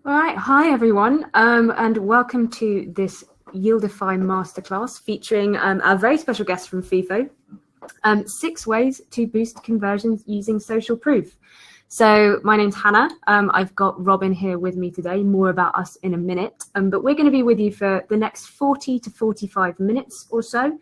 All right, hi everyone, and welcome to this Yieldify masterclass featuring our very special guest from FIFO, 6 ways to boost conversions using social proof. So my name's Hannah. I've got Robin here with me today, more about us in a minute, but we're going to be with you for the next 40 to 45 minutes or so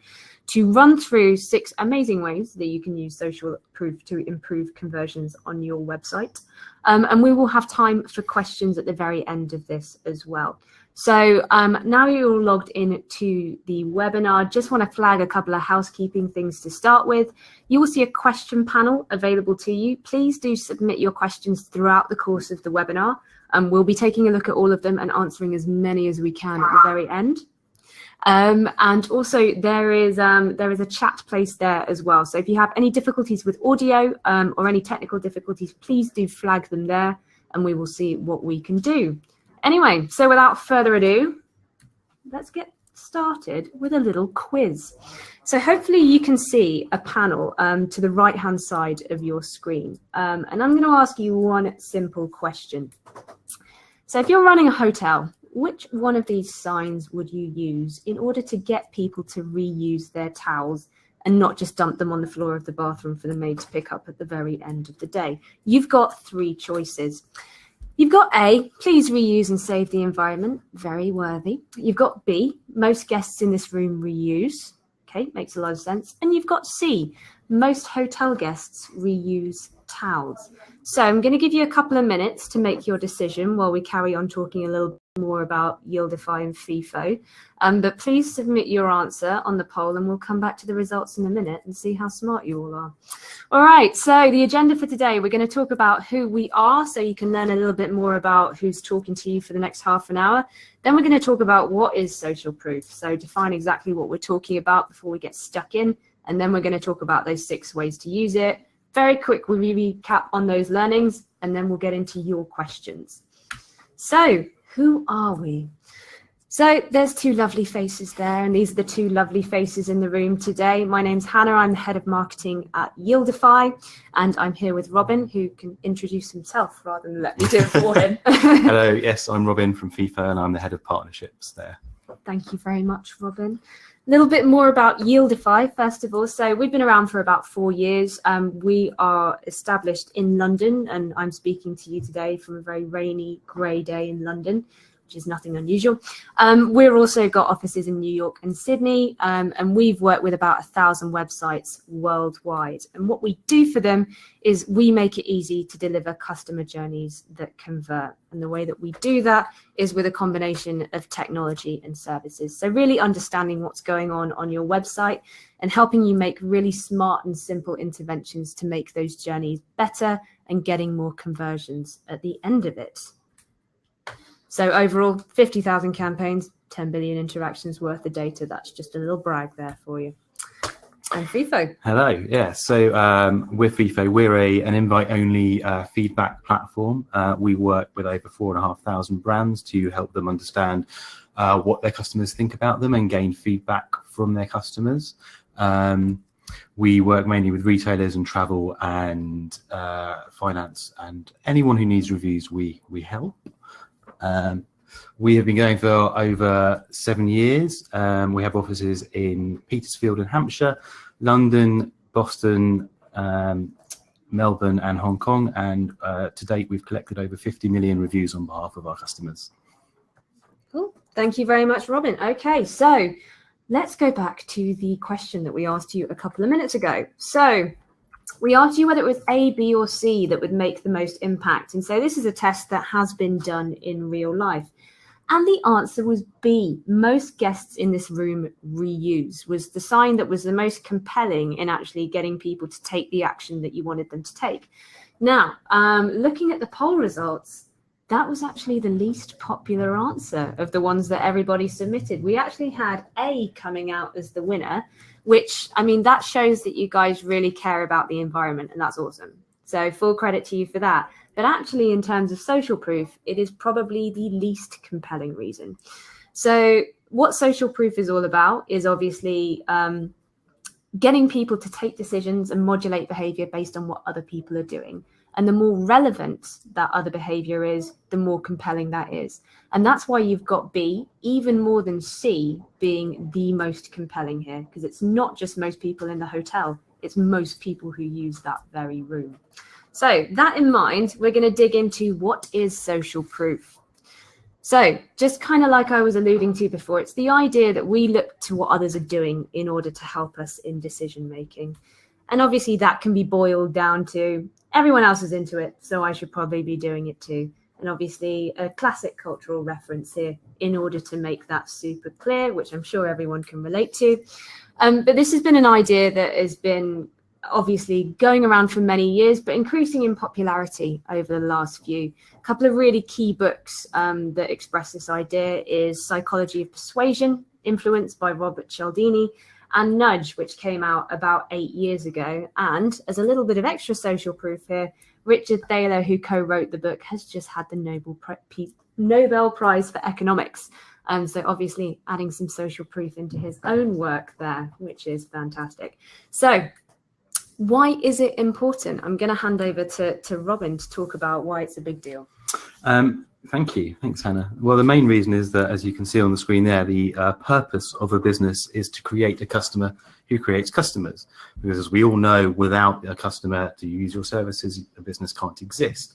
to run through 6 amazing ways that you can use social proof to improve conversions on your website. And we will have time for questions at the very end of this as well. So now you're all logged in to the webinar, just want to flag a couple of housekeeping things to start with. You will see a question panel available to you. Please do submit your questions throughout the course of the webinar. We'll be taking a look at all of them and answering as many as we can at the very end. And also there is a chat place there as well. So if you have any difficulties with audio or any technical difficulties, please do flag them there and we will see what we can do. Anyway, so without further ado, let's get started with a little quiz. So hopefully you can see a panel to the right-hand side of your screen. And I'm going to ask you one simple question. So if you're running a hotel, which one of these signs would you use in order to get people to reuse their towels and not just dump them on the floor of the bathroom for the maid to pick up at the very end of the day? You've got 3 choices. You've got A, please reuse and save the environment, very worthy. You've got B, most guests in this room reuse, okay, makes a lot of sense. And you've got C, most hotel guests reuse towels. So I'm going to give you a couple of minutes to make your decision while we carry on talking a little more about Yieldify and FIFO. But please submit your answer on the poll and we'll come back to the results in a minute and see how smart you all are. All right, so the agenda for today, we're going to talk about who we are so you can learn a little bit more about who's talking to you for the next half an hour. Then we're going to talk about what is social proof. So define exactly what we're talking about before we get stuck in. And then we're going to talk about those 6 ways to use it. Very quick recap on those learnings, and then we'll get into your questions. So who are we? So there's 2 lovely faces there, and these are the 2 lovely faces in the room today. My name's Hannah. I'm the head of marketing at Yieldify, and I'm here with Robin, who can introduce himself rather than let me do it for him. Hello, yes, I'm Robin from FIFO, and I'm the head of partnerships there. Thank you very much, Robin. A little bit more about Yieldify, first of all. So we've been around for about 4 years. We are established in London, and I'm speaking to you today from a very rainy, grey day in London, which is nothing unusual. We've also got offices in New York and Sydney, and we've worked with about 1,000 websites worldwide. And what we do for them is we make it easy to deliver customer journeys that convert. And the way that we do that is with a combination of technology and services. So really understanding what's going on your website and helping you make really smart and simple interventions to make those journeys better and getting more conversions at the end of it. So overall, 50,000 campaigns, 10 billion interactions worth of data. That's just a little brag there for you. And FIFO. Hello, yeah. So we're FIFO. We're an invite-only feedback platform. We work with over 4,500 brands to help them understand what their customers think about them and gain feedback from their customers. We work mainly with retailers and travel and finance, and anyone who needs reviews, we help. We have been going for over 7 years. We have offices in Petersfield in Hampshire, London, Boston, Melbourne and Hong Kong. And to date, we've collected over 50 million reviews on behalf of our customers. Cool. Thank you very much, Robin. Okay, so let's go back to the question that we asked you a couple of minutes ago. So we asked you whether it was A, B, or C that would make the most impact. And so this is a test that has been done in real life. And the answer was B. Most guests in this room reuse was the sign that was the most compelling in actually getting people to take the action that you wanted them to take. Now, looking at the poll results, that was actually the least popular answer of the ones that everybody submitted. We actually had A coming out as the winner, which, I mean, that shows that you guys really care about the environment, and that's awesome. So full credit to you for that. But actually, in terms of social proof, it is probably the least compelling reason. So what social proof is all about is obviously getting people to take decisions and modulate behavior based on what other people are doing. And the more relevant that other behavior is, the more compelling that is. And that's why you've got B, even more than C, being the most compelling here, because it's not just most people in the hotel, it's most people who use that very room. So that in mind, we're going to dig into what is social proof. So just kind of like I was alluding to before, it's the idea that we look to what others are doing in order to help us in decision making. And obviously that can be boiled down to everyone else is into it, so I should probably be doing it too. And obviously a classic cultural reference here in order to make that super clear, which I'm sure everyone can relate to. But this has been an idea that has been obviously going around for many years, but increasing in popularity over the last few. A couple of really key books that express this idea is Psychology of Persuasion, influenced by Robert Cialdini, and Nudge, which came out about 8 years ago. And as a little bit of extra social proof here, Richard Thaler, who co-wrote the book, has just had the Nobel Prize for Economics. So obviously adding some social proof into his own work there, which is fantastic. So why is it important? I'm going to hand over to Robin to talk about why it's a big deal. Thank you. Thanks, Hannah. Well, the main reason is that, as you can see on the screen there, the purpose of a business is to create a customer who creates customers. Because as we all know, without a customer to use your services, a business can't exist.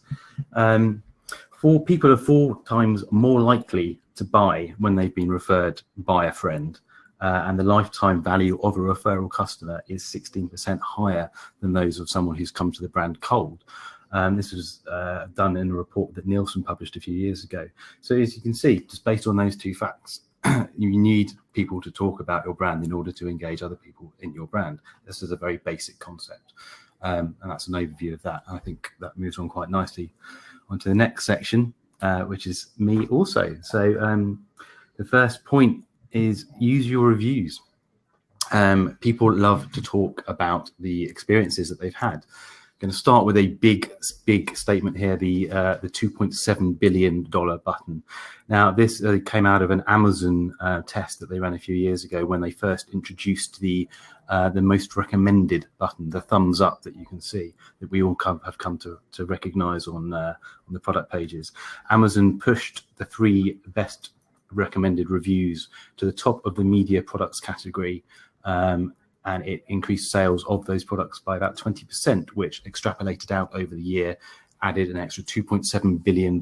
People are 4 times more likely to buy when they've been referred by a friend. And the lifetime value of a referral customer is 16% higher than those of someone who's come to the brand cold. This was done in a report that Nielsen published a few years ago. So as you can see, just based on those 2 facts, you need people to talk about your brand in order to engage other people in your brand. This is a very basic concept. And that's an overview of that. I think that moves on quite nicely onto the next section, which is me also. So the first point is use your reviews. People love to talk about the experiences that they've had. I'm going to start with a big statement here, the $2.7 billion button. Now, this came out of an Amazon test that they ran a few years ago when they first introduced the most recommended button, the thumbs up that you can see, that we all have come to recognize on the product pages. Amazon pushed the 3 best recommended reviews to the top of the media products category, and it increased sales of those products by about 20%, which extrapolated out over the year, added an extra $2.7 billion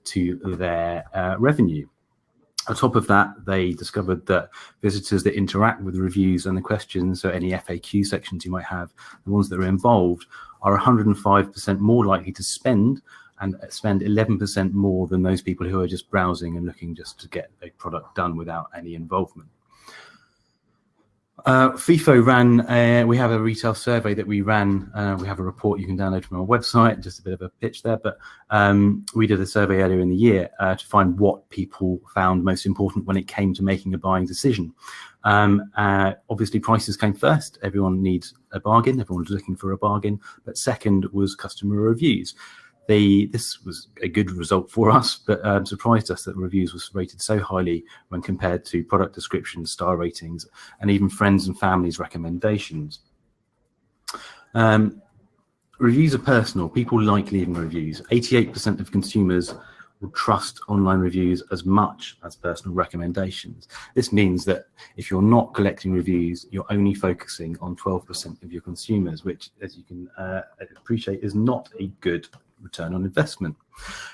to their revenue. On top of that, they discovered that visitors that interact with the reviews and the questions, so any FAQ sections you might have, the ones that are involved, are 105% more likely to spend 11% more than those people who are just browsing and looking just to get a product done without any involvement. FIFO ran, we have a retail survey that we ran. We have a report you can download from our website, just a bit of a pitch there, but we did a survey earlier in the year to find what people found most important when it came to making a buying decision. Obviously, prices came first. Everyone needs a bargain. Everyone's looking for a bargain. But second was customer reviews. This was a good result for us, but surprised us that reviews was rated so highly when compared to product descriptions, star ratings, and even friends and family's recommendations. Reviews are personal. People like leaving reviews. 88% of consumers will trust online reviews as much as personal recommendations. This means that if you're not collecting reviews, you're only focusing on 12% of your consumers, which, as you can appreciate, is not a good return on investment.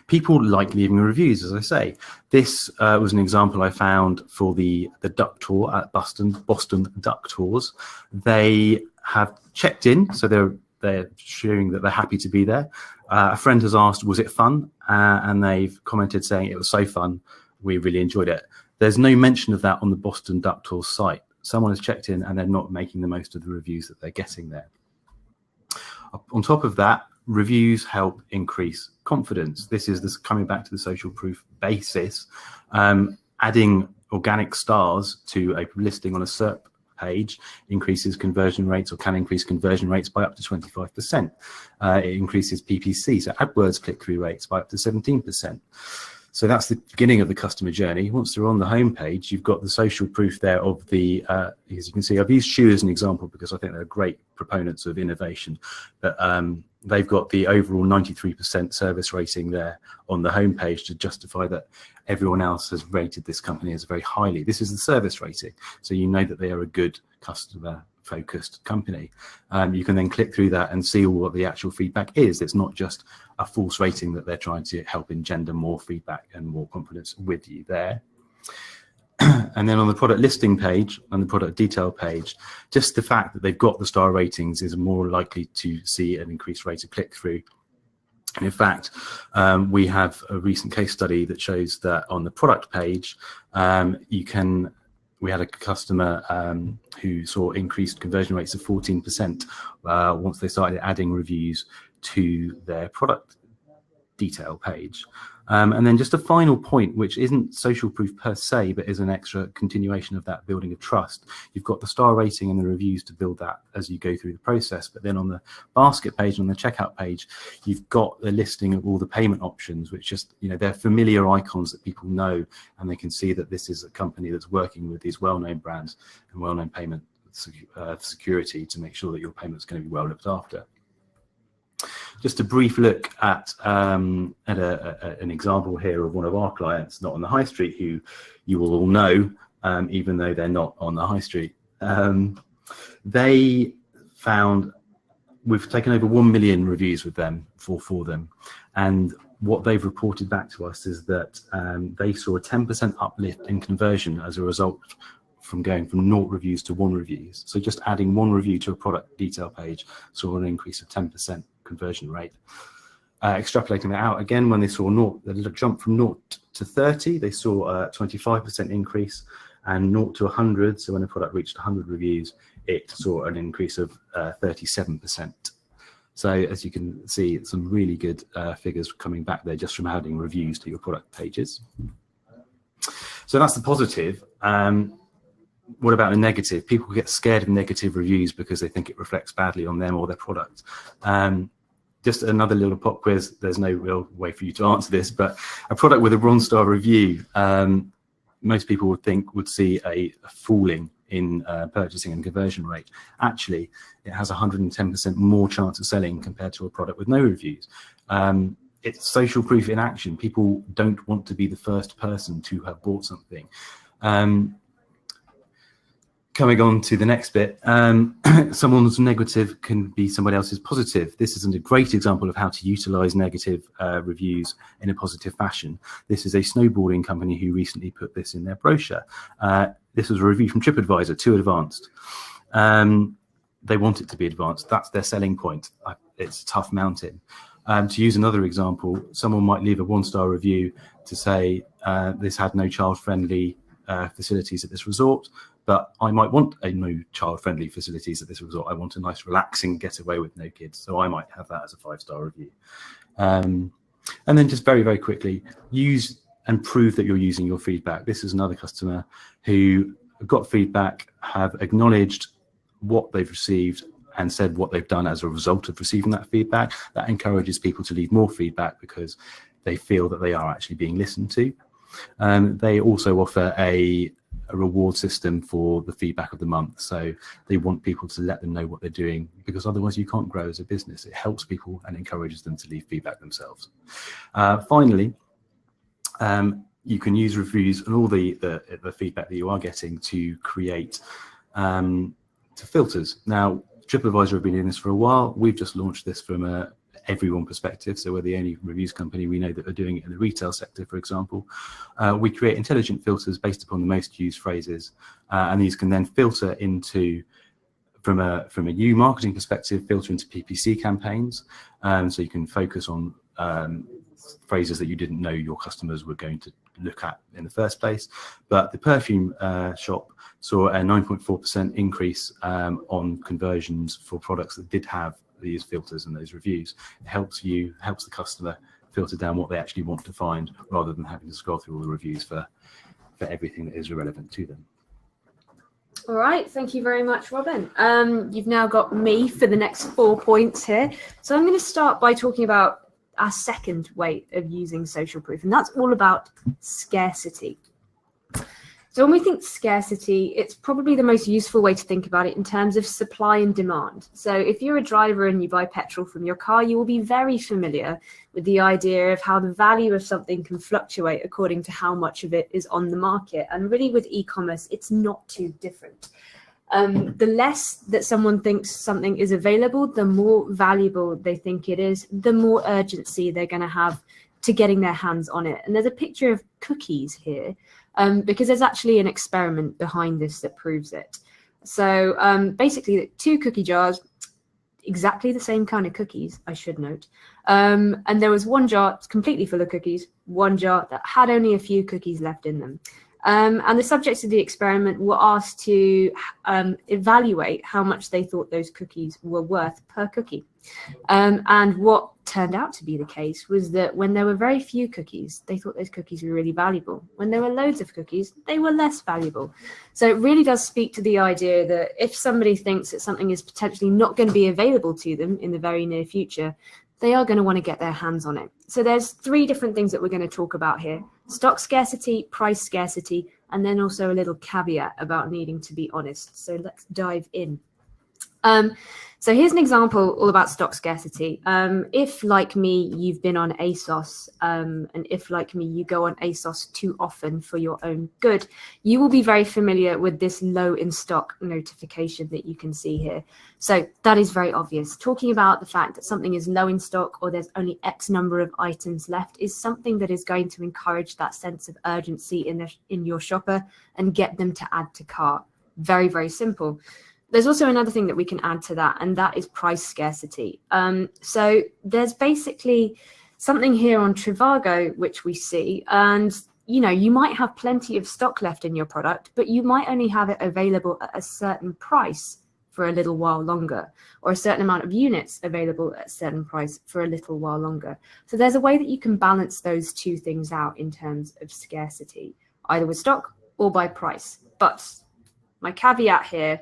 People like leaving reviews, as I say. This was an example I found for the duck tour at Boston Duck Tours. They have checked in, so they're showing that they're happy to be there. A friend has asked, was it fun? And they've commented saying it was so fun, we really enjoyed it. There's no mention of that on the Boston Duck Tours site. Someone has checked in and they're not making the most of the reviews that they're getting there. On top of that, reviews help increase confidence. This is coming back to the social proof basis. Adding organic stars to a listing on a SERP page increases conversion rates, or can increase conversion rates by up to 25%. It increases PPC, so AdWords click-through rates, by up to 17%. So that's the beginning of the customer journey. Once they're on the home page, you've got the social proof there of the, as you can see, I've used Shoe as an example because I think they're great proponents of innovation. But they've got the overall 93% service rating there on the homepage to justify that everyone else has rated this company as very highly. This is the service rating, so you know that they are a good customer-focused company. You can then click through that and see what the actual feedback is. It's not just a false rating that they're trying to help engender more feedback and more confidence with you there. And then on the product listing page and the product detail page, just the fact that they've got the star ratings is more likely to see an increased rate of click-through. And in fact, we have a recent case study that shows that on the product page, we had a customer who saw increased conversion rates of 14% once they started adding reviews to their product detail page. And then just a final point, which isn't social proof per se, but is an extra continuation of that building of trust. You've got the star rating and the reviews to build that as you go through the process. But then on the basket page, on the checkout page, you've got the listing of all the payment options, which just, they're familiar icons that people know, and they can see that this is a company that's working with these well-known brands and well-known payment security to make sure that your payment's going to be well looked after. Just a brief look at an example here of one of our clients, not on the high street, who you will all know, even though they're not on the high street. They found we've taken over 1 million reviews with them for them, and what they've reported back to us is that they saw a 10% uplift in conversion as a result from going from 0 reviews to 1 reviews. So just adding 1 review to a product detail page saw an increase of 10% conversion rate. Extrapolating that out again, when they saw the jump from 0 to 30, they saw a 25% increase, and 0 to 100, so when a product reached 100 reviews, it saw an increase of 37%. So as you can see, some really good figures coming back there just from adding reviews to your product pages. So that's the positive. What about the negative? People get scared of negative reviews because they think it reflects badly on them or their product. Just another little pop quiz. There's no real way for you to answer this, but a product with a bronze star review, most people would see a falling in purchasing and conversion rate. Actually, it has 110% more chance of selling compared to a product with no reviews. It's social proof in action. People don't want to be the first person to have bought something. Coming on to the next bit, someone's negative can be somebody else's positive. This is a great example of how to utilize negative reviews in a positive fashion. This is a snowboarding company who recently put this in their brochure. This was a review from TripAdvisor, too advanced. They want it to be advanced. That's their selling point. It's a tough mountain. To use another example, someone might leave a 1-star review to say this had no child-friendly facilities at this resort, but I might want a no child-friendly facilities at this resort. I want a nice relaxing getaway with no kids, so I might have that as a 5-star review. And then just very, very quickly, use and prove that you're using your feedback. This is another customer who got feedback, have acknowledged what they've received and said what they've done as a result of receiving that feedback. That encourages people to leave more feedback because they feel that they are actually being listened to. They also offer a reward system for the feedback of the month. So they want people to let them know what they're doing, because otherwise you can't grow as a business. It helps people and encourages them to leave feedback themselves. Finally, you can use reviews and all the feedback that you are getting to create to filters. Now, TripAdvisor have been doing this for a while. We've just launched this from a everyone perspective, so we're the only reviews company we know that are doing it in the retail sector, for example. We create intelligent filters based upon the most used phrases, and these can then filter into, from a new marketing perspective, filter into PPC campaigns, so you can focus on phrases that you didn't know your customers were going to look at in the first place. But the perfume shop saw a 9.4% increase on conversions for products that did have these filters and those reviews. It helps the customer filter down what they actually want to find, rather than having to scroll through all the reviews for everything that is irrelevant to them. All right, thank you very much, Robin. You've now got me for the next 4 points here. So I'm going to start by talking about our second way of using social proof, and that's all about scarcity. So when we think scarcity, it's probably the most useful way to think about it in terms of supply and demand. So if you're a driver and you buy petrol from your car, you will be very familiar with the idea of how the value of something can fluctuate according to how much of it is on the market. And really with e-commerce, it's not too different. The less that someone thinks something is available, the more valuable they think it is, the more urgency they're going to have to getting their hands on it. And there's a picture of cookies here. Because there's actually an experiment behind this that proves it. So basically 2 cookie jars, exactly the same kind of cookies, I should note. And there was one jar completely full of cookies, one jar that had only a few cookies left in them. And the subjects of the experiment were asked to evaluate how much they thought those cookies were worth per cookie. And what turned out to be the case was that when there were very few cookies, they thought those cookies were really valuable. When there were loads of cookies, they were less valuable. So it really does speak to the idea that if somebody thinks that something is potentially not going to be available to them in the very near future, they are going to want to get their hands on it. So there's 3 different things that we're going to talk about here: stock scarcity, price scarcity, and then also a little caveat about needing to be honest. So let's dive in. So here's an example all about stock scarcity. If, like me, you've been on ASOS, and if, like me, you go on ASOS too often for your own good, you will be very familiar with this low in stock notification that you can see here. So that is very obvious. Talking about the fact that something is low in stock or there's only X number of items left is something that is going to encourage that sense of urgency in your shopper and get them to add to cart. Very, very simple. There's also another thing that we can add to that, and that is price scarcity. So there's basically something here on Trivago, which we see, and you might have plenty of stock left in your product, but you might only have it available at a certain price for a little while longer, or a certain amount of units available at a certain price for a little while longer. So there's a way that you can balance those 2 things out in terms of scarcity, either with stock or by price. But my caveat here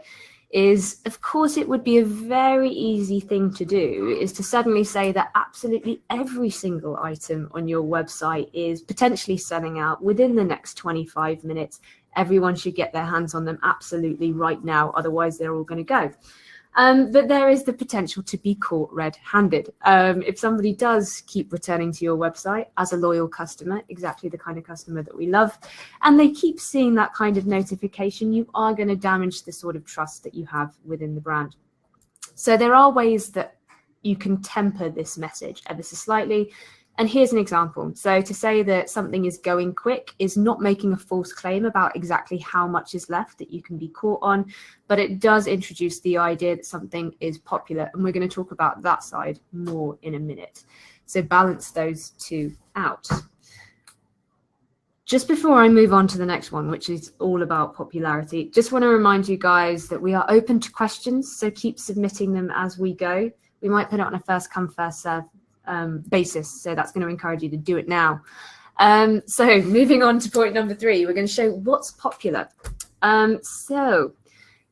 is, of course, it would be a very easy thing to do is to suddenly say that absolutely every single item on your website is potentially selling out within the next 25 minutes. Everyone should get their hands on them absolutely right now, otherwise they're all going to go. But there is the potential to be caught red-handed. If somebody does keep returning to your website as a loyal customer, exactly the kind of customer that we love, and they keep seeing that kind of notification, you are going to damage the sort of trust that you have within the brand. So there are ways that you can temper this message ever so slightly. And here's an example. So to say that something is going quick is not making a false claim about exactly how much is left that you can be caught on, but it does introduce the idea that something is popular. And we're going to talk about that side more in a minute. So balance those 2 out. Just before I move on to the next one, which is all about popularity, just want to remind you guys that we are open to questions. So keep submitting them as we go. We might put it on a first come, first serve basis, so that's going to encourage you to do it now. So moving on to point number 3, we're going to show what's popular. So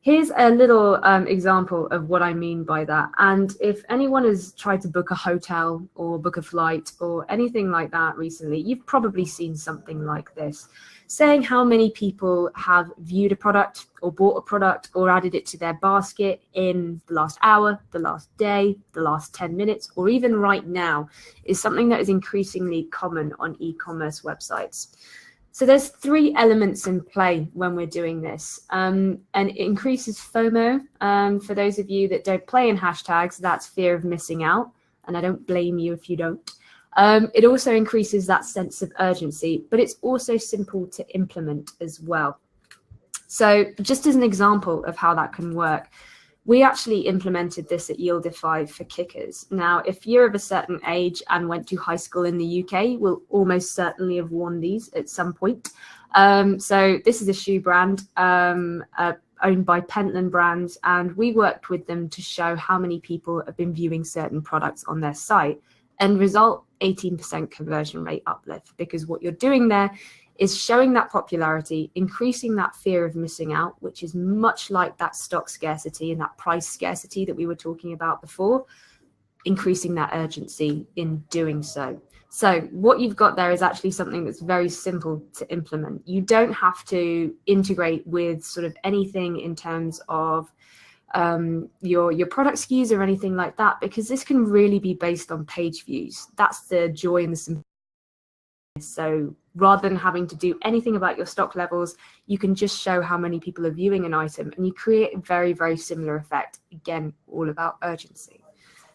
here's a little example of what I mean by that. And if anyone has tried to book a hotel or book a flight or anything like that recently, you've probably seen something like this, saying how many people have viewed a product or bought a product or added it to their basket in the last hour, the last day, the last 10 minutes, or even right now, is something that is increasingly common on e-commerce websites. So there's 3 elements in play when we're doing this. And it increases FOMO. For those of you that don't play in hashtags, that's fear of missing out. And I don't blame you if you don't. It also increases that sense of urgency, but it's also simple to implement as well. So just as an example of how that can work, we actually implemented this at Yieldify for kickers. Now, if you're of a certain age and went to high school in the UK, will almost certainly have worn these at some point. So this is a shoe brand owned by Pentland Brands, and we worked with them to show how many people have been viewing certain products on their site. End result, 18% conversion rate uplift, because what you're doing there is showing that popularity, increasing that fear of missing out, which is much like that stock scarcity and that price scarcity that we were talking about before, increasing that urgency in doing so. So what you've got there is actually something that's very simple to implement. You don't have to integrate with sort of anything in terms of your product SKUs or anything like that, because this can really be based on page views. That's the joy and the simplicity. So rather than having to do anything about your stock levels, you can just show how many people are viewing an item, and you create a very, very similar effect. Again, all about urgency.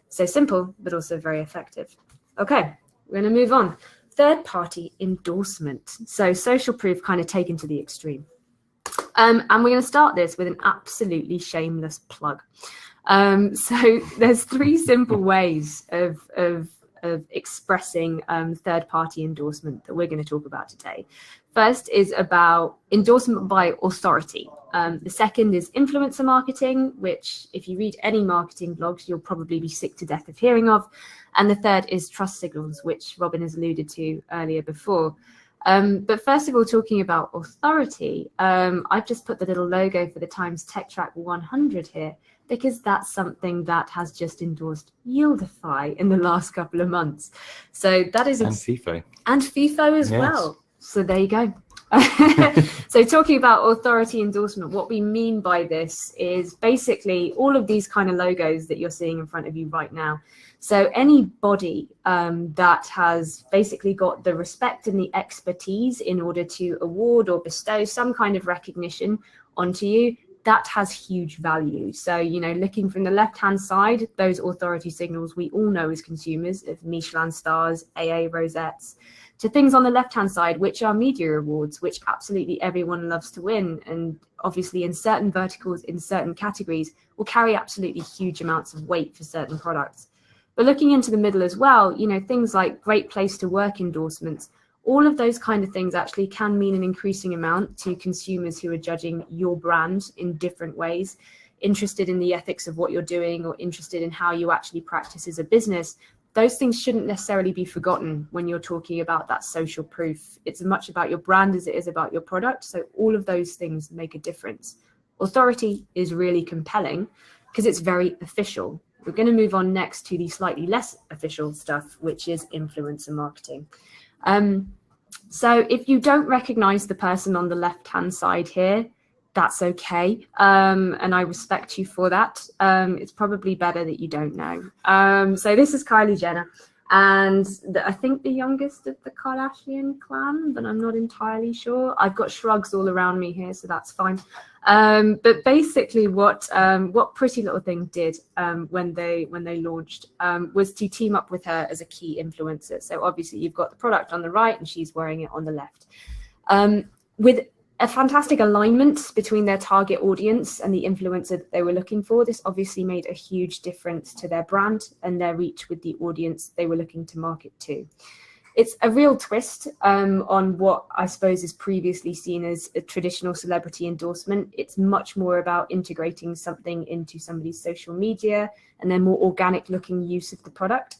So simple, but also very effective. Okay, we're going to move on. Third-party endorsement. So social proof kind of taken to the extreme. And we're going to start this with an absolutely shameless plug. So there's 3 simple ways of expressing third-party endorsement that we're going to talk about today. First is about endorsement by authority. The second is influencer marketing, which if you read any marketing blogs, you'll probably be sick to death of hearing of. And the third is trust signals, which Robin has alluded to earlier before. But first of all, talking about authority, I've just put the little logo for the Times Tech Track 100 here, because that's something that has just endorsed Yieldify in the last couple of months. So that is... And FIFO. And FIFO as well. So there you go. So talking about authority endorsement, what we mean by this is basically all of these kind of logos that you're seeing in front of you right now. So any body that has basically got the respect and the expertise in order to award or bestow some kind of recognition onto you, that has huge value. So, you know, looking from the left-hand side, those authority signals we all know as consumers of Michelin stars, AA rosettes, to things on the left-hand side, which are media awards, which absolutely everyone loves to win. And obviously in certain verticals, in certain categories, will carry absolutely huge amounts of weight for certain products. But looking into the middle as well, you know, things like great place to work endorsements, all of those kind of things actually can mean an increasing amount to consumers who are judging your brand in different ways, interested in the ethics of what you're doing or interested in how you actually practice as a business. Those things shouldn't necessarily be forgotten when you're talking about that social proof. It's as much about your brand as it is about your product. So all of those things make a difference. Authority is really compelling because it's very official. We're going to move on next to the slightly less official stuff, which is influencer marketing. So if you don't recognize the person on the left-hand side here, that's okay. And I respect you for that. It's probably better that you don't know. So this is Kylie Jenner, and I think the youngest of the Kardashian clan, but I'm not entirely sure. I've got shrugs all around me here, so that's fine. But basically what Pretty Little Thing did when they launched was to team up with her as a key influencer. So obviously you've got the product on the right and she's wearing it on the left. With a fantastic alignment between their target audience and the influencer that they were looking for, this obviously made a huge difference to their brand and their reach with the audience they were looking to market to. It's a real twist on what I suppose is previously seen as a traditional celebrity endorsement. It's much more about integrating something into somebody's social media and then more organic looking use of the product.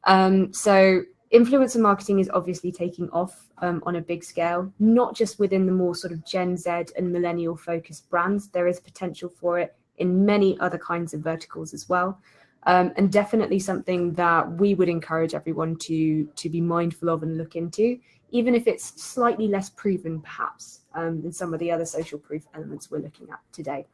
So influencer marketing is obviously taking off on a big scale, not just within the more sort of Gen Z and millennial focused brands. There is potential for it in many other kinds of verticals as well. And definitely something that we would encourage everyone to be mindful of and look into, even if it's slightly less proven perhaps than some of the other social proof elements we're looking at today.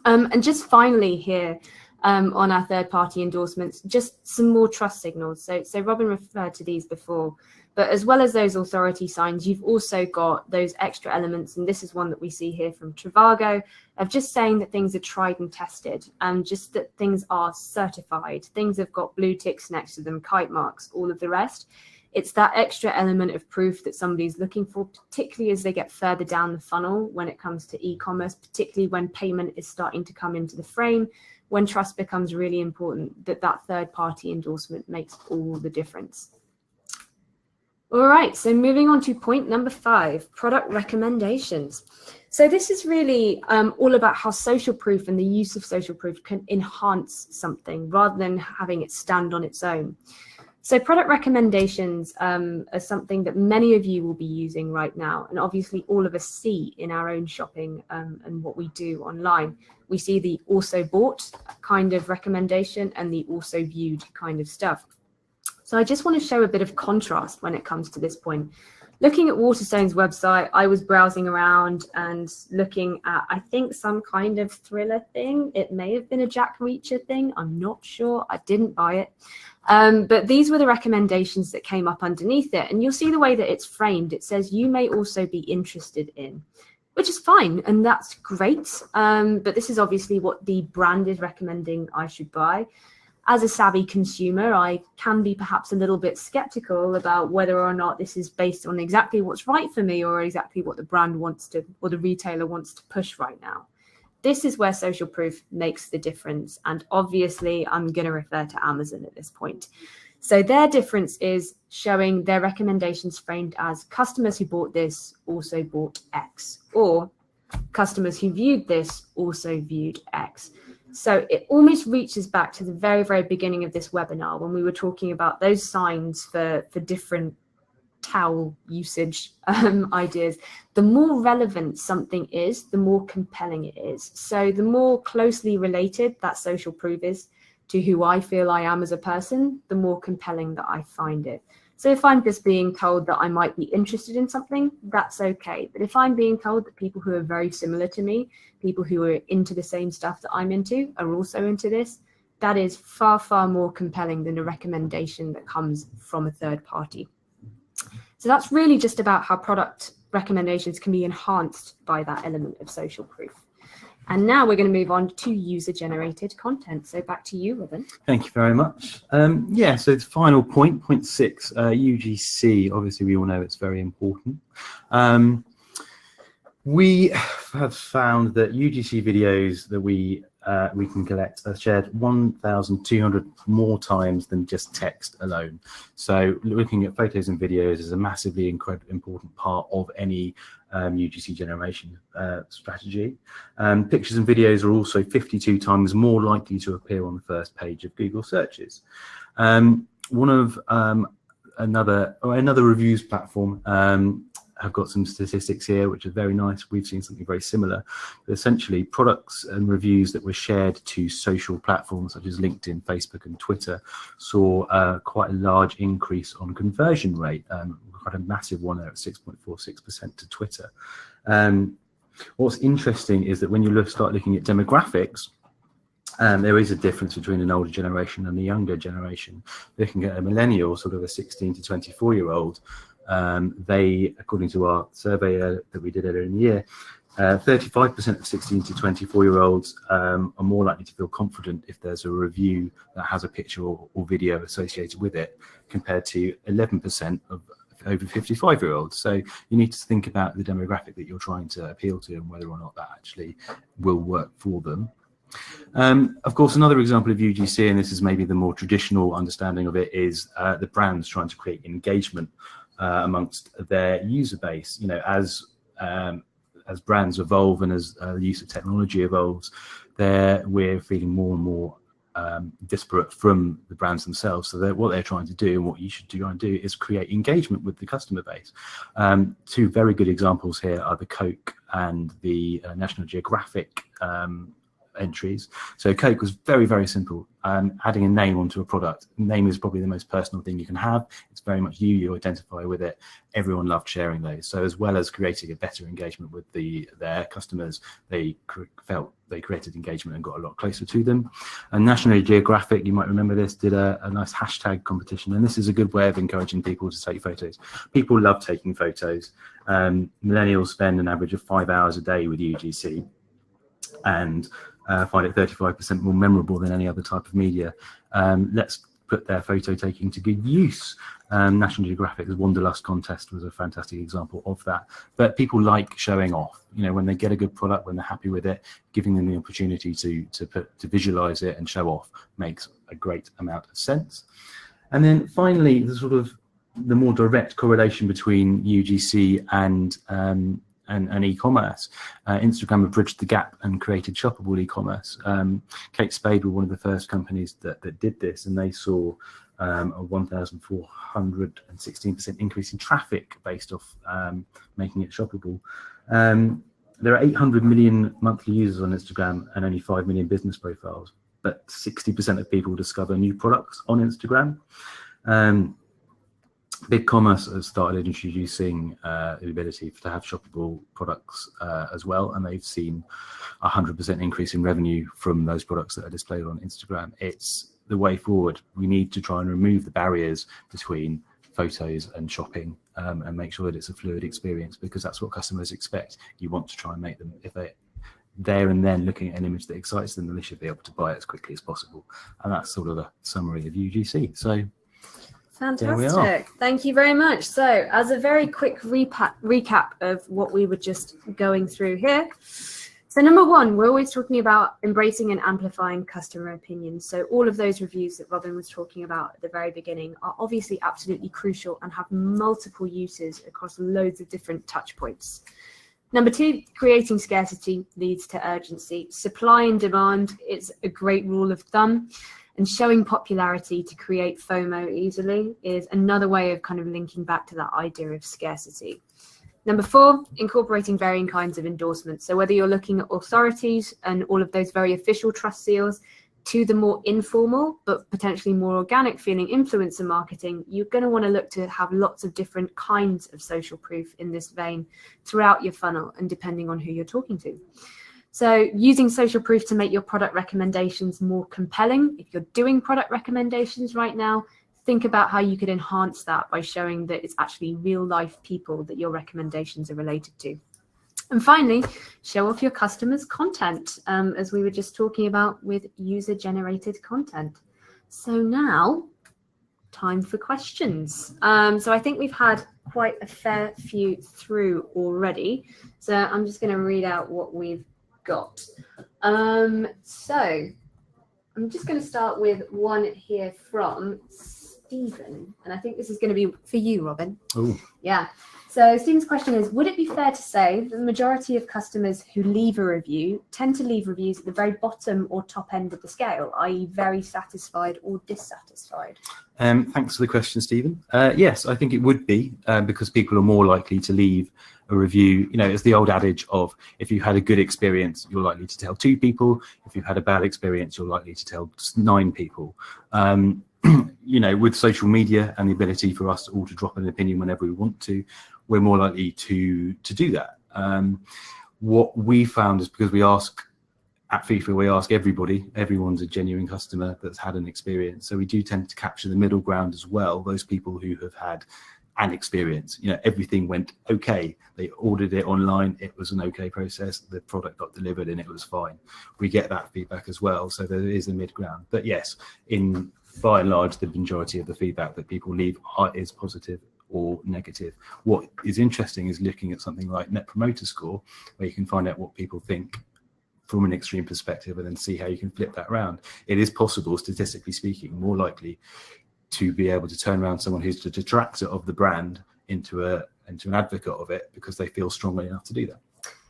And just finally here, on our third-party endorsements, just some more trust signals. So Robin referred to these before, but as well as those authority signs, you've also got those extra elements, and this is one that we see here from Trivago, of just saying that things are tried and tested, and just that things are certified. Things have got blue ticks next to them, kite marks, all of the rest. It's that extra element of proof that somebody's looking for, particularly as they get further down the funnel when it comes to e-commerce, particularly when payment is starting to come into the frame, when trust becomes really important, that third-party endorsement makes all the difference. All right, so moving on to point number 5, product recommendations. So this is really all about how social proof and the use of social proof can enhance something rather than having it stand on its own. So product recommendations are something that many of you will be using right now, and obviously all of us see in our own shopping and what we do online. We see the also bought kind of recommendation and the also viewed kind of stuff. So I just want to show a bit of contrast when it comes to this point. Looking at Waterstone's website, I was browsing around and looking at, I think, some kind of thriller thing. It may have been a Jack Reacher thing. I'm not sure. I didn't buy it. But these were the recommendations that came up underneath it. And you'll see the way that it's framed. It says, you may also be interested in, which is fine. And that's great. But this is obviously what the brand is recommending I should buy. As a savvy consumer, I can be perhaps a little bit skeptical about whether or not this is based on exactly what's right for me or exactly what the brand wants to, or the retailer wants to push right now. This is where social proof makes the difference. And obviously, I'm going to refer to Amazon at this point. So their difference is showing their recommendations framed as customers who bought this also bought X, or customers who viewed this also viewed X. So it almost reaches back to the very, very beginning of this webinar when we were talking about those signs for different towel usage ideas. The more relevant something is, the more compelling it is. So the more closely related that social proof is to who I feel I am as a person, the more compelling that I find it. So if I'm just being told that I might be interested in something, that's okay. But if I'm being told that people who are very similar to me, people who are into the same stuff that I'm into, are also into this, that is far, far more compelling than a recommendation that comes from a third party. So that's really just about how product recommendations can be enhanced by that element of social proof. And now we're going to move on to user-generated content. So back to you, Robin. Thank you very much. Yeah, so the final point, point 6, UGC. Obviously, we all know it's very important. We have found that UGC videos that we can collect are shared 1,200 more times than just text alone. So looking at photos and videos is a massively important part of any UGC generation strategy. Pictures and videos are also 52 times more likely to appear on the first page of Google searches. Another reviews platform have got some statistics here, which are very nice. We've seen something very similar. But essentially, products and reviews that were shared to social platforms such as LinkedIn, Facebook, and Twitter saw quite a large increase on conversion rate, quite a massive one there at 6.46% to Twitter. What's interesting is that when you start looking at demographics, there is a difference between an older generation and a younger generation. Looking at a millennial, sort of a 16 to 24-year-old, they, according to our survey that we did earlier in the year, 35% of 16 to 24-year-olds are more likely to feel confident if there's a review that has a picture or video associated with it, compared to 11% of over 55-year-olds. So you need to think about the demographic that you're trying to appeal to and whether or not that actually will work for them. Of course, another example of UGC, and this is maybe the more traditional understanding of it, is the brands trying to create engagement amongst their user base. You know, as brands evolve and as the use of technology evolves, we're feeling more and more disparate from the brands themselves. So what they're trying to do, and what you should try and do, is create engagement with the customer base. Two very good examples here are the Coke and the National Geographic entries. So Coke was very, very simple. Adding a name onto a product. Name is probably the most personal thing you can have. It's very much you identify with it. Everyone loved sharing those. So as well as creating a better engagement with their customers, they felt they created engagement and got a lot closer to them. And National Geographic, you might remember this, did a nice hashtag competition. And this is a good way of encouraging people to take photos. People love taking photos. Millennials spend an average of 5 hours a day with UGC, and find it 35% more memorable than any other type of media. Let's put their photo taking to good use. National Geographic's Wanderlust contest was a fantastic example of that. But people like showing off. You know, when they get a good product, when they're happy with it, giving them the opportunity to visualize it and show off makes a great amount of sense. And then finally, the more direct correlation between UGC and e-commerce. Instagram have bridged the gap and created shoppable e-commerce. Kate Spade were one of the first companies that did this, and they saw a 1,416% increase in traffic based off making it shoppable. There are 800 million monthly users on Instagram and only 5 million business profiles, but 60% of people discover new products on Instagram. Big Commerce has started introducing the ability to have shoppable products as well, and they've seen 100% increase in revenue from those products that are displayed on Instagram. It's the way forward. We need to try and remove the barriers between photos and shopping, and make sure that it's a fluid experience, because that's what customers expect. You want to try and make them, if they're there and then looking at an image that excites them, they should be able to buy it as quickly as possible. And that's sort of a summary of UGC. So fantastic. Thank you very much. So as a very quick recap of what we were just going through here. So number one, we're always talking about embracing and amplifying customer opinions. So all of those reviews that Robin was talking about at the very beginning are obviously absolutely crucial and have multiple uses across loads of different touch points. Number two, creating scarcity leads to urgency. Supply and demand is a great rule of thumb, and showing popularity to create FOMO easily is another way of kind of linking back to that idea of scarcity. Number four, incorporating varying kinds of endorsements. So whether you're looking at authorities and all of those very official trust seals, to the more informal but potentially more organic feeling influencer marketing, you're going to want to look to have lots of different kinds of social proof in this vein throughout your funnel, and depending on who you're talking to. So using social proof to make your product recommendations more compelling. If you're doing product recommendations right now, think about how you could enhance that by showing that it's actually real life people that your recommendations are related to. And finally, show off your customers' content, as we were just talking about with user-generated content. So now, time for questions. So I think we've had quite a fair few through already. So I'm just going to read out what we've got. So I'm just going to start with one here from Stephen, and I think this is going to be for you, Robin. Ooh. Yeah. So Stephen's question is, would it be fair to say that the majority of customers who leave a review tend to leave reviews at the very bottom or top end of the scale, i.e. very satisfied or dissatisfied? Thanks for the question, Stephen. Yes, I think it would be, because people are more likely to leave a review. You know, it's the old adage of, if you had a good experience, you're likely to tell 2 people. If you've had a bad experience, you're likely to tell 9 people. You know, with social media and the ability for us all to drop an opinion whenever we want to, we're more likely to do that. What we found is, because we ask at FIFA, we ask everybody, everyone's a genuine customer that's had an experience. So we do tend to capture the middle ground as well, those people who have had an experience. You know, everything went okay. They ordered it online, it was an okay process, the product got delivered and it was fine. We get that feedback as well. So there is a mid ground. But yes, by and large, the majority of the feedback that people leave is positive or negative. What is interesting is looking at something like Net Promoter Score, where you can find out what people think from an extreme perspective and then see how you can flip that around. It is possible, statistically speaking, more likely to be able to turn around someone who's a detractor of the brand into an advocate of it, because they feel strongly enough to do that.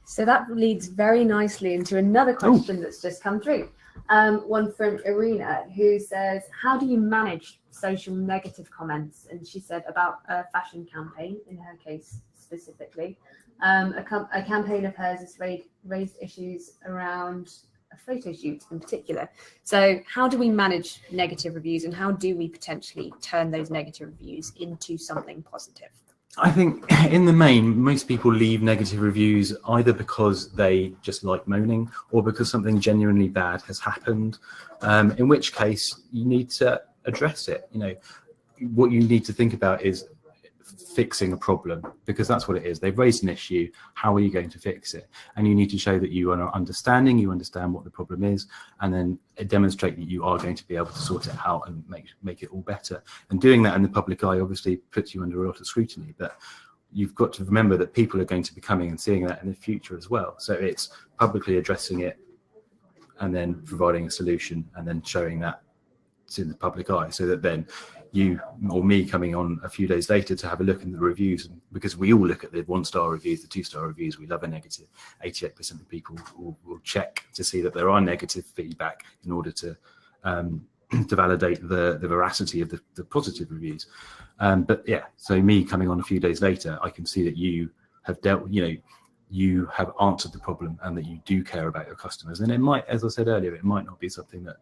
So that leads very nicely into another question that's just come through. One from Irina, who says, how do you manage social negative comments? And she said about a fashion campaign, in her case specifically. A campaign of hers has raised issues around a photo shoot in particular. So how do we manage negative reviews, and how do we potentially turn those negative reviews into something positive? I think in the main, most people leave negative reviews either because they just like moaning, or because something genuinely bad has happened, in which case you need to address it. You know, what you need to think about is fixing a problem, because that's what it is. They've raised an issue. How are you going to fix it? And you need to show that you are understanding, you understand what the problem is, and then demonstrate that you are going to be able to sort it out and make it all better. And doing that in the public eye obviously puts you under a lot of scrutiny, but you've got to remember that people are going to be coming and seeing that in the future as well. So it's publicly addressing it and then providing a solution and then showing that it's in the public eye, so that then you or me coming on a few days later to have a look at the reviews, because we all look at the 1-star reviews, the 2-star reviews, we love a negative. 88% of people will check to see that there are negative feedback in order to validate the veracity of the positive reviews. But yeah, so me coming on a few days later, I can see that you have you have answered the problem and that you do care about your customers. And it might, as I said earlier, it might not be something that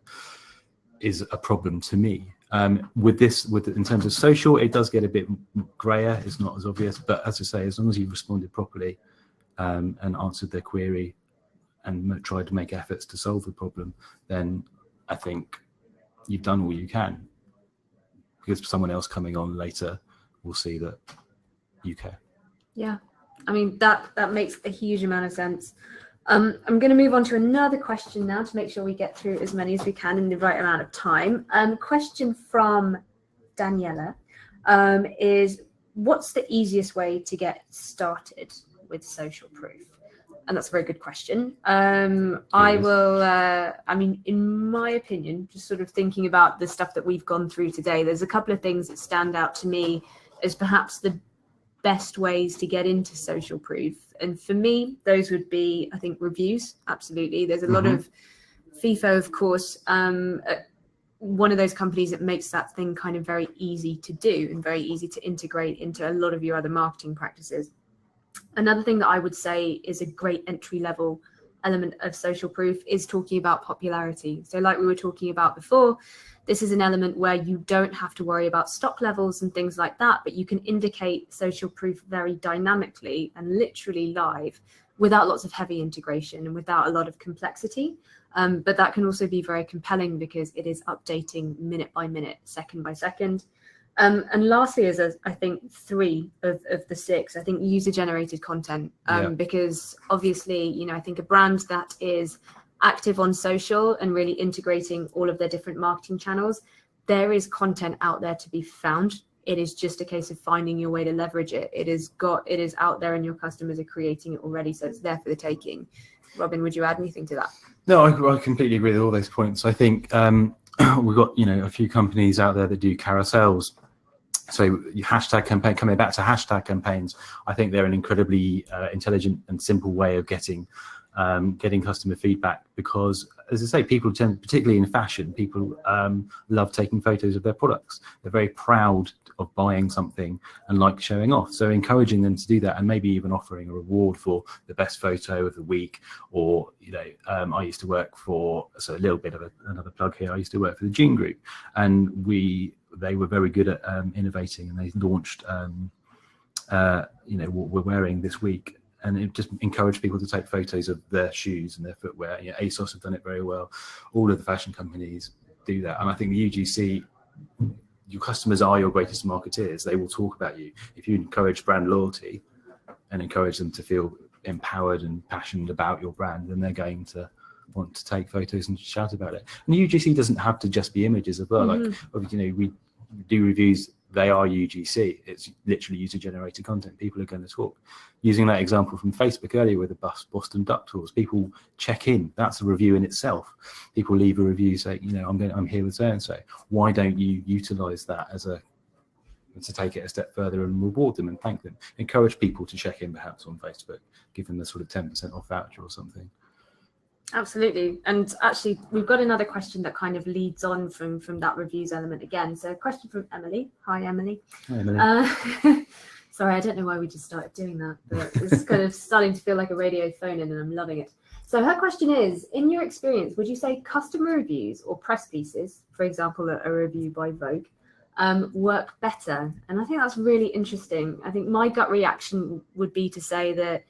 is a problem to me. In terms of social, it does get a bit grayer. It's not as obvious, but as I say, as long as you've responded properly and answered their query and tried to make efforts to solve the problem, then I think you've done all you can. Because someone else coming on later will see that you care. Yeah, I mean, that makes a huge amount of sense. I'm going to move on to another question now to make sure we get through as many as we can in the right amount of time. Question from Daniela is, what's the easiest way to get started with social proof? And that's a very good question. I mean, in my opinion, just sort of thinking about the stuff that we've gone through today, there's a couple of things that stand out to me as perhaps the best ways to get into social proof. And for me, those would be, I think, reviews. Absolutely. There's a lot of FIFO, of course, one of those companies that makes that thing kind of very easy to do and very easy to integrate into a lot of your other marketing practices. Another thing that I would say is a great entry level element of social proof is talking about popularity. So like we were talking about before, this is an element where you don't have to worry about stock levels and things like that, but you can indicate social proof very dynamically and literally live without lots of heavy integration and without a lot of complexity. But that can also be very compelling because it is updating minute by minute, second by second. And lastly, as I think 3 of the 6, I think user-generated content, because obviously, you know, I think a brand that is active on social and really integrating all of their different marketing channels, there is content out there to be found. It is just a case of finding your way to leverage it. It is out there and your customers are creating it already, so it's there for the taking. Robin, would you add anything to that? No, I completely agree with all those points. I think we've got, you know, a few companies out there that do carousels. So hashtag campaign, coming back to hashtag campaigns, I think they're an incredibly intelligent and simple way of getting customer feedback, because, as I say, people tend, particularly in fashion, people love taking photos of their products. They're very proud of buying something and like showing off. So encouraging them to do that, and maybe even offering a reward for the best photo of the week. Or, you know, I used to work for, so a little bit of another plug here, I used to work for the Jean Group, and they were very good at innovating, and they launched, you know, what we're wearing this week. And it just encouraged people to take photos of their shoes and their footwear. You know, ASOS have done it very well. All of the fashion companies do that. And I think the UGC, your customers are your greatest marketeers. They will talk about you. If you encourage brand loyalty and encourage them to feel empowered and passionate about your brand, then they're going to want to take photos and shout about it. And UGC doesn't have to just be images as well. Like, you know, we do reviews. They are UGC. It's literally user-generated content. People are going to talk. Using that example from Facebook earlier with the Boston Duck Tours, people check in. That's a review in itself. People leave a review, say, you know, I'm here with so and so. Why don't you utilize that to take it a step further and reward them and thank them? Encourage people to check in, perhaps on Facebook, give them the sort of 10% off voucher or something. Absolutely. And actually, we've got another question that kind of leads on from that reviews element again. So a question from Emily. Hi, Emily. Hi, Emily. Sorry, I don't know why we just started doing that, but it's kind of starting to feel like a radio phone-in, and I'm loving it. So her question is, in your experience, would you say customer reviews or press pieces, for example, a review by Vogue, work better? And I think that's really interesting. I think my gut reaction would be to say that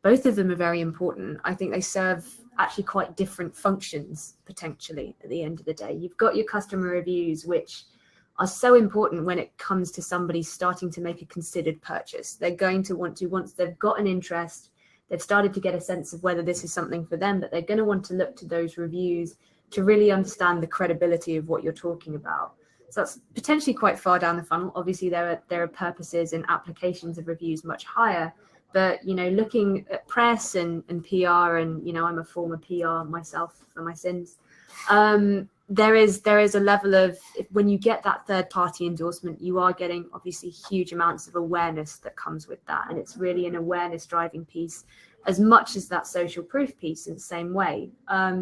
both of them are very important. I think they serve actually quite different functions potentially at the end of the day. You've got your customer reviews, which are so important when it comes to somebody starting to make a considered purchase. They're going to want to, once they've got an interest, they've started to get a sense of whether this is something for them, but they're going to want to look to those reviews to really understand the credibility of what you're talking about. So that's potentially quite far down the funnel. Obviously, there are purposes and applications of reviews much higher. But, you know, looking at press and PR, and, you know, I'm a former PR myself for my sins. There is a level of, when you get that third-party endorsement, you are getting obviously huge amounts of awareness that comes with that. And it's really an awareness driving piece as much as that social proof piece in the same way.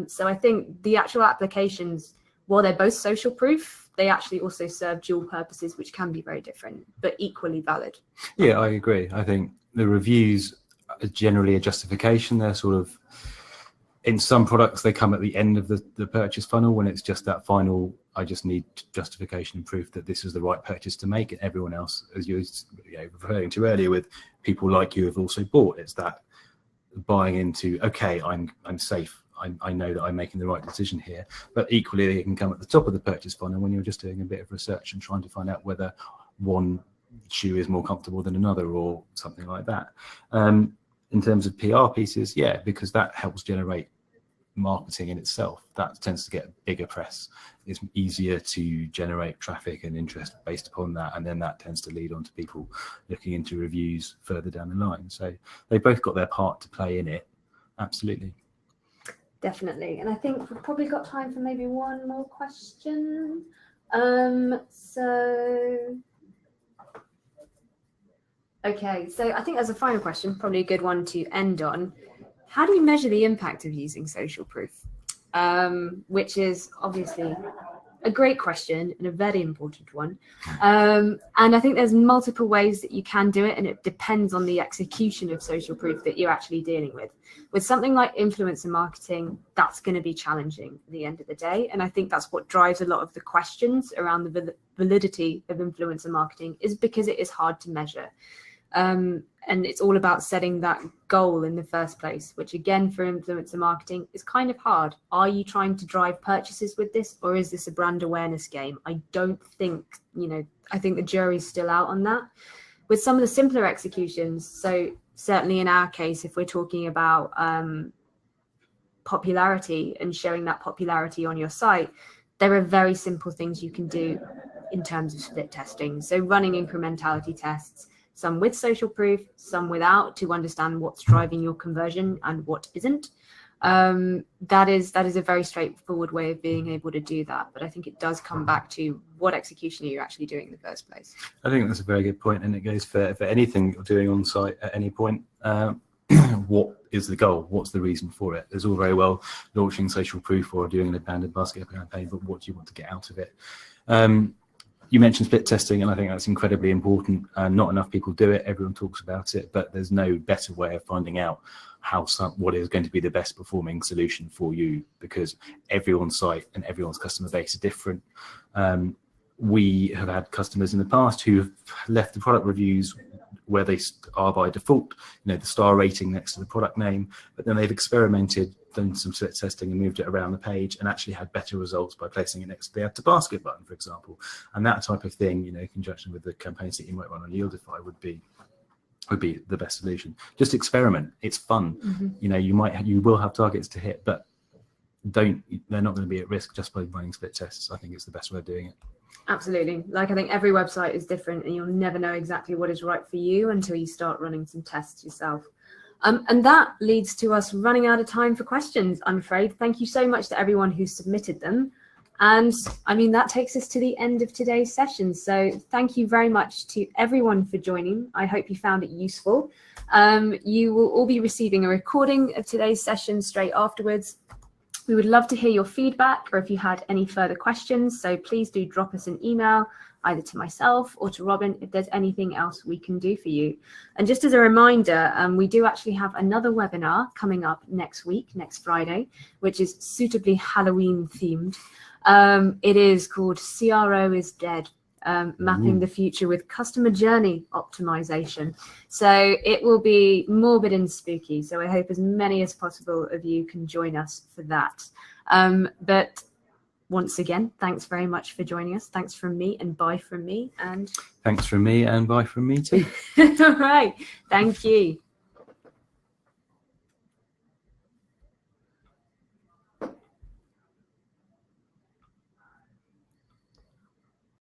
So I think the actual applications, while they're both social proof, they actually also serve dual purposes, which can be very different, but equally valid. Yeah, I agree. I think the reviews are generally a justification. They're sort of, In some products, they come at the end of the purchase funnel when it's just that final, I just need justification and proof that this is the right purchase to make. And everyone else, as you were referring to earlier with people like you have also bought, it's that buying into, okay, I'm safe. I know that I'm making the right decision here. But equally, they can come at the top of the purchase funnel when you're just doing a bit of research and trying to find out whether one shoe is more comfortable than another or something like that. In terms of PR pieces, yeah, because that helps generate marketing in itself. That tends to get bigger press. It's easier to generate traffic and interest based upon that, and then that tends to lead on to people looking into reviews further down the line. So they both got their part to play in it. Absolutely. Definitely. And I think we've probably got time for maybe one more question. Okay, so I think as a final question, probably a good one to end on, how do you measure the impact of using social proof? Which is obviously a great question and a very important one. And I think there's multiple ways that you can do it, and it depends on the execution of social proof that you're actually dealing with. With something like influencer marketing, that's going to be challenging at the end of the day. And I think that's what drives a lot of the questions around the validity of influencer marketing, is because it is hard to measure. And it's all about setting that goal in the first place, which again, for influencer marketing is kind of hard. Are you trying to drive purchases with this, or is this a brand awareness game? I don't think, I think the jury's still out on that. With some of the simpler executions, so certainly in our case, if we're talking about popularity and showing that popularity on your site, there are very simple things you can do in terms of split testing. So running incrementality tests, some with social proof, some without, to understand what's driving your conversion and what isn't. That is a very straightforward way of being able to do that. But I think it does come back to what execution are you actually doing in the first place. I think that's a very good point, and it goes for anything you're doing on site at any point. What is the goal? What's the reason for it? There's all very well launching social proof or doing an abandoned basket campaign, but what do you want to get out of it? You mentioned split testing, and I think that's incredibly important. Not enough people do it. Everyone talks about it, but there's no better way of finding out what is going to be the best performing solution for you, because everyone's site and everyone's customer base are different. We have had customers in the past who have left the product reviews where they are by default, the star rating next to the product name, but then they've experimented, done some split testing and moved it around the page and actually had better results by placing it next to the add to basket button, for example. And that type of thing, in conjunction with the campaigns that you might run on Yieldify would be the best solution. Just experiment. It's fun. Mm-hmm. You will have targets to hit, but they're not going to be at risk just by running split tests. I think it's the best way of doing it. Absolutely. I think every website is different, and you'll never know exactly what is right for you until you start running some tests yourself. And that leads to us running out of time for questions, I'm afraid. Thank you so much to everyone who submitted them. And that takes us to the end of today's session. So thank you very much to everyone for joining. I hope you found it useful. You will all be receiving a recording of today's session straight afterwards. We would love to hear your feedback, or if you had any further questions. So please do drop us an email, either to myself or to Robin, if there's anything else we can do for you. And just as a reminder, we do actually have another webinar coming up next week, next Friday, which is suitably Halloween themed. It is called CRO is Dead. Mapping the future with customer journey optimization. So it will be morbid and spooky. So I hope as many as possible of you can join us for that. But once again, thanks very much for joining us. Thanks from me and bye from me. And thanks from me and bye from me too. All right. Thank you.